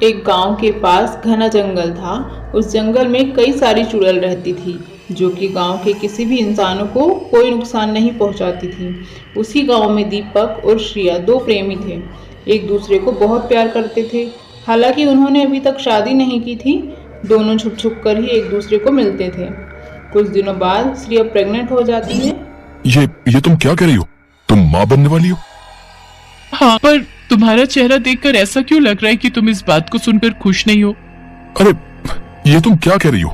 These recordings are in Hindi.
एक गांव के पास घना जंगल था। उस जंगल में कई सारी चुड़ैल रहती थी, जो कि गांव के किसी भी इंसानों को कोई नुकसान नहीं पहुंचाती थी। उसी गांव में दीपक और श्रेया दो प्रेमी थे। एक दूसरे को बहुत प्यार करते थे। हालांकि उन्होंने अभी तक शादी नहीं की थी। दोनों छुप छुप कर ही एक दूसरे को मिलते थे। कुछ दिनों बाद श्रेया प्रेग्नेंट हो जाती है। ये तुम क्या कह रही हो? तुम माँ बनने वाली हो? हाँ, पर तुम्हारा चेहरा देखकर ऐसा क्यों लग रहा है कि तुम इस बात को सुनकर खुश नहीं हो? अरे ये तुम क्या कह रही हो?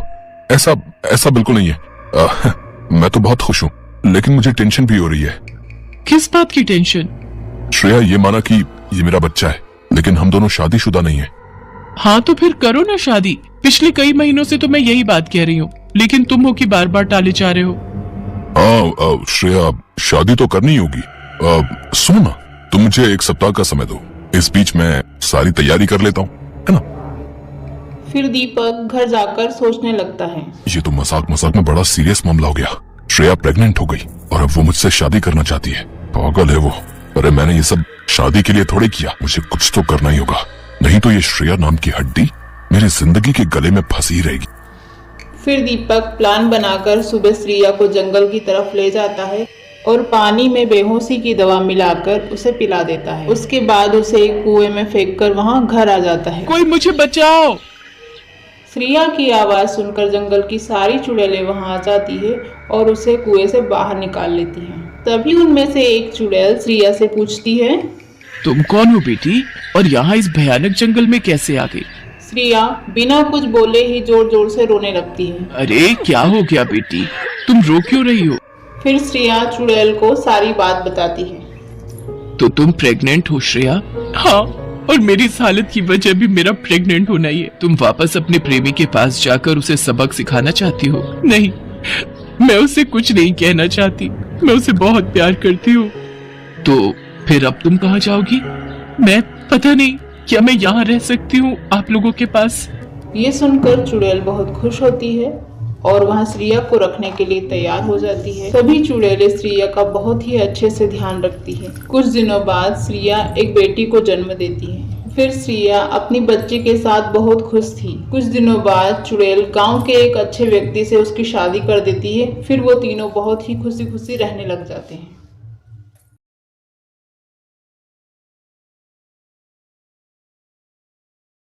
ऐसा ऐसा बिल्कुल नहीं है। मैं तो बहुत खुश हूँ, लेकिन मुझे टेंशन भी हो रही है। किस बात की टेंशन? श्रेया ये माना कि ये मेरा बच्चा है, लेकिन हम दोनों शादीशुदा नहीं है। हाँ तो फिर करो ना शादी। पिछले कई महीनों से तो मैं यही बात कह रही हूँ, लेकिन तुम हो कि बार बार टाले जा रहे हो। हाँ श्रेया, शादी तो करनी होगी। सुनो ना, तुम मुझे एक सप्ताह का समय दो। इस बीच मैं सारी तैयारी कर लेता हूँ, है ना? फिर दीपक घर जाकर सोचने लगता है। ये तो मजाक मजाक में बड़ा सीरियस मामला हो गया। श्रेया प्रेग्नेंट हो गई और अब वो मुझसे शादी करना चाहती है। पागल है वो। अरे मैंने ये सब शादी के लिए थोड़े किया। मुझे कुछ तो करना ही होगा, नहीं तो ये श्रेया नाम की हड्डी मेरी जिंदगी के गले में फंसी रहेगी। फिर दीपक प्लान बनाकर सुबह श्रेया को जंगल की तरफ ले जाता है और पानी में बेहोशी की दवा मिलाकर उसे पिला देता है। उसके बाद उसे एक कुएं में फेंककर वहां घर आ जाता है। कोई मुझे बचाओ! श्रेया की आवाज सुनकर जंगल की सारी चुड़ैलें वहां आ जाती है और उसे कुएं से बाहर निकाल लेती हैं। तभी उनमें से एक चुड़ैल श्रेया से पूछती है, तुम कौन हो बेटी, और यहाँ इस भयानक जंगल में कैसे आ गई? श्रेया बिना कुछ बोले ही जोर जोर से रोने लगती है। अरे क्या हो गया बेटी, तुम रो क्यों रही हो? फिर श्रेया चुड़ैल को सारी बात बताती है। तो तुम प्रेग्नेंट हो श्रेया? हाँ, और मेरी इस हालत की वजह भी मेरा प्रेग्नेंट होना ही है। तुम वापस अपने प्रेमी के पास जाकर उसे सबक सिखाना चाहती हो? नहीं, मैं उसे कुछ नहीं कहना चाहती। मैं उसे बहुत प्यार करती हूँ। तो फिर अब तुम कहाँ जाओगी? मैं पता नहीं, क्या मैं यहाँ रह सकती हूँ आप लोगों के पास? ये सुनकर चुड़ैल बहुत खुश होती है और वहाँ श्रेया को रखने के लिए तैयार हो जाती है। सभी चुड़ैलें श्रेया का बहुत ही अच्छे से ध्यान रखती है। कुछ दिनों बाद श्रेया एक बेटी को जन्म देती है। फिर श्रेया अपनी बच्ची के साथ बहुत खुश थी। कुछ दिनों बाद चुड़ैल गांव के एक अच्छे व्यक्ति से उसकी शादी कर देती है। फिर वो तीनों बहुत ही खुशी खुशी रहने लग जाते हैं।